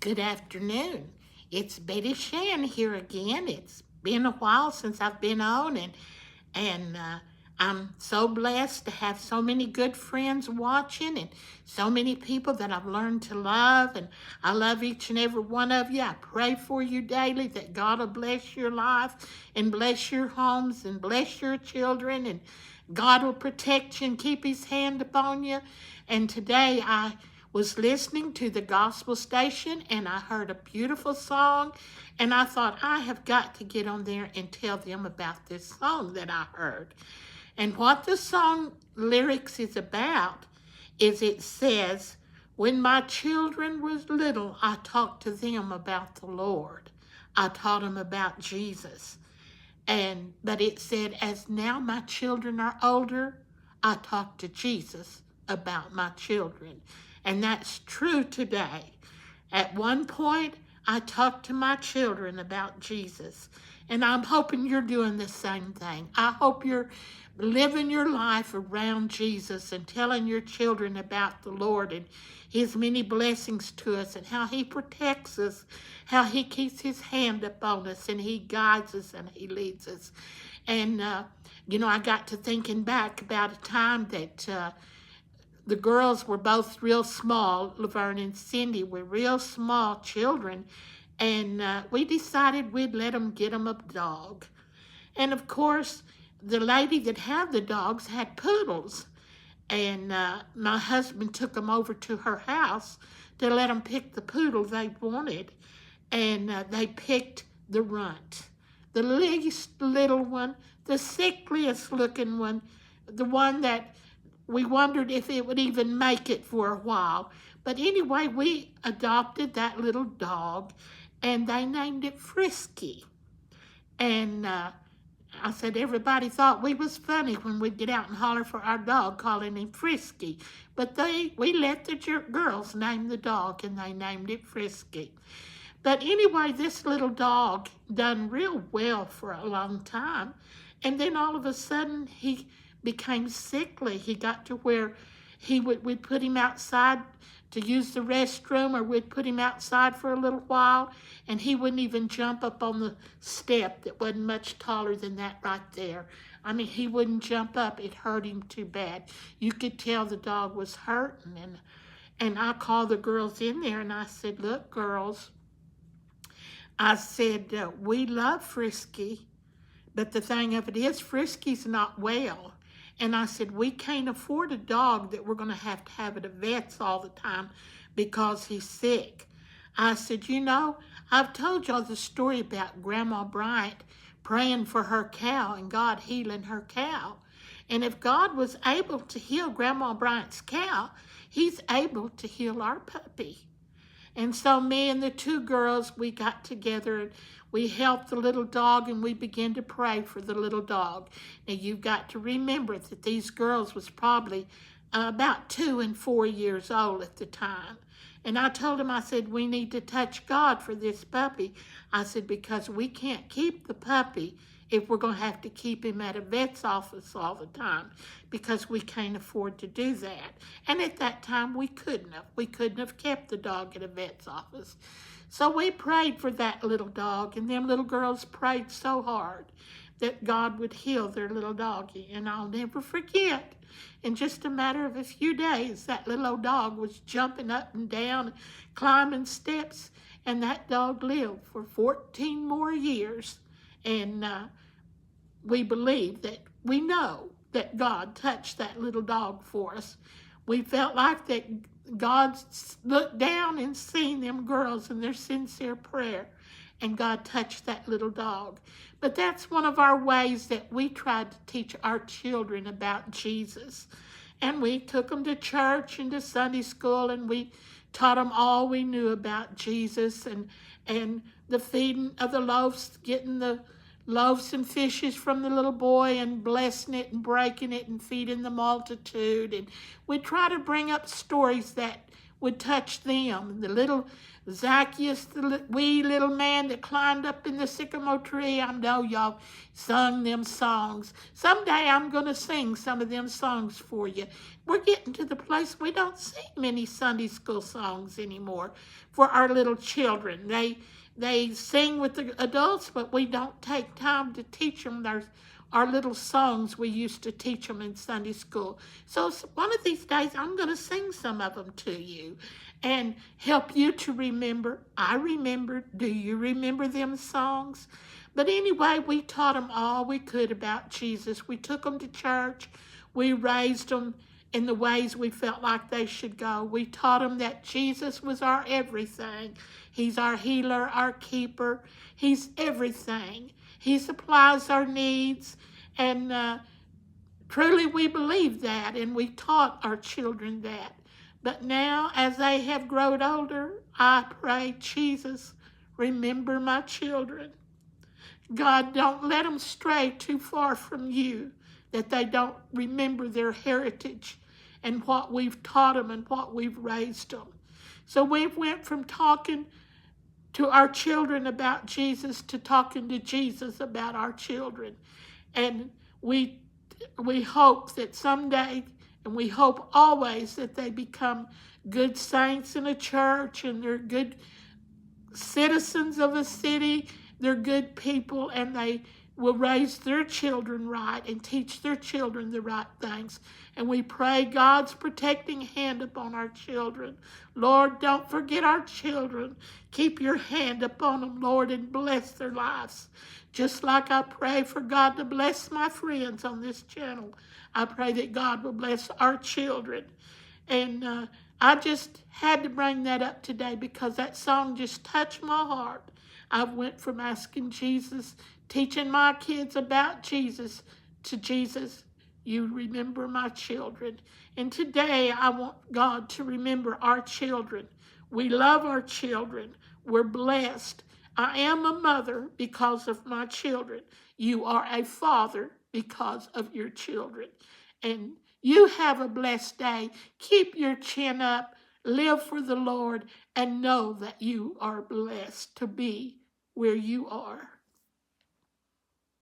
Good afternoon. It's Betty Shan here again. It's been a while since I've been on, and I'm so blessed to have so many good friends watching and so many people that I've learned to love. And I love each and every one of you. I pray for you daily that God will bless your life and bless your homes and bless your children, and God will protect you and keep his hand upon you. And today I was listening to the gospel station and I heard a beautiful song, and I thought I have got to get on there and tell them about this song that I heard. And what the song lyrics is about is it says, when my children was little, I talked to them about the Lord. I taught them about Jesus. But it said, as now my children are older, I talk to Jesus about my children. And that's true today. At one point, I talked to my children about Jesus. And I'm hoping you're doing the same thing. I hope you're living your life around Jesus and telling your children about the Lord and his many blessings to us and how he protects us, how he keeps his hand upon us and he guides us and he leads us. And, I got to thinking back about a time that the girls were both real small. Laverne and Cindy were real small children, and we decided we'd let them get them a dog. And of course, the lady that had the dogs had poodles, and my husband took them over to her house to let them pick the poodle they wanted, and they picked the runt, the least little one, the sickliest looking one, the one that we wondered if it would even make it for a while. But anyway, we adopted that little dog, and they named it Frisky. And I said everybody thought we was funny when we'd get out and holler for our dog, calling him Frisky. But we let the girls name the dog, and they named it Frisky. But anyway, this little dog done real well for a long time. And then all of a sudden, he became sickly. He got to where we'd put him outside to use the restroom, or we'd put him outside for a little while, and he wouldn't even jump up on the step that wasn't much taller than that right there. I mean, he wouldn't jump up. It hurt him too bad. You could tell the dog was hurting. And I called the girls in there, and I said, look, girls, I said, we love Frisky, but the thing of it is, Frisky's not well. And I said, we can't afford a dog that we're going to have at a vet's all the time because he's sick. I said, I've told y'all the story about Grandma Bryant praying for her cow and God healing her cow. And if God was able to heal Grandma Bryant's cow, he's able to heal our puppy. And so me and the two girls, we got together and we helped the little dog, and we began to pray for the little dog. Now you've got to remember that these girls was probably about 2 and 4 years old at the time. And I told them, I said, we need to touch God for this puppy. I said, because we can't keep the puppy if we're going to have to keep him at a vet's office all the time, because we can't afford to do that. And at that time, we couldn't have. We couldn't have kept the dog at a vet's office. So we prayed for that little dog, and them little girls prayed so hard that God would heal their little doggy. And I'll never forget, in just a matter of a few days, that little old dog was jumping up and down, climbing steps, and that dog lived for 14 more years. And we know that God touched that little dog for us. We felt like that God looked down and seen them girls and their sincere prayer, and God touched that little dog. But that's one of our ways that we tried to teach our children about Jesus. And we took them to church and to Sunday school, and we taught them all we knew about Jesus, and the feeding of the loaves, getting the loaves and fishes from the little boy and blessing it and breaking it and feeding the multitude. And we try to bring up stories that would touch them. The little Zacchaeus, the wee little man that climbed up in the sycamore tree, I know y'all sung them songs. Someday I'm going to sing some of them songs for you. We're getting to the place we don't sing many Sunday school songs anymore for our little children. They sing with the adults, but we don't take time to teach them our little songs we used to teach them in Sunday school. So one of these days, I'm going to sing some of them to you and help you to remember. I remember. Do you remember them songs? But anyway, we taught them all we could about Jesus. We took them to church. We raised them in the ways we felt like they should go. We taught them that Jesus was our everything. He's our healer, our keeper. He's everything. He supplies our needs, and truly we believe that, and we taught our children that. But now, as they have grown older, I pray, Jesus, remember my children. God, don't let them stray too far from you, that they don't remember their heritage and what we've taught them and what we've raised them. So we've went from talking to our children about Jesus to talking to Jesus about our children. And we hope that someday, and we hope always, that they become good saints in a church, and they're good citizens of a city, they're good people, and they will raise their children right and teach their children the right things. And we pray God's protecting hand upon our children. Lord, don't forget our children. Keep your hand upon them, Lord, and bless their lives. Just like I pray for God to bless my friends on this channel, I pray that God will bless our children. And I just had to bring that up today because that song just touched my heart. I went from asking Jesus, teaching my kids about Jesus, to Jesus, you remember my children. And today I want God to remember our children. We love our children. We're blessed. I am a mother because of my children. You are a father because of your children. And you have a blessed day. Keep your chin up. Live for the Lord and know that you are blessed to be where you are.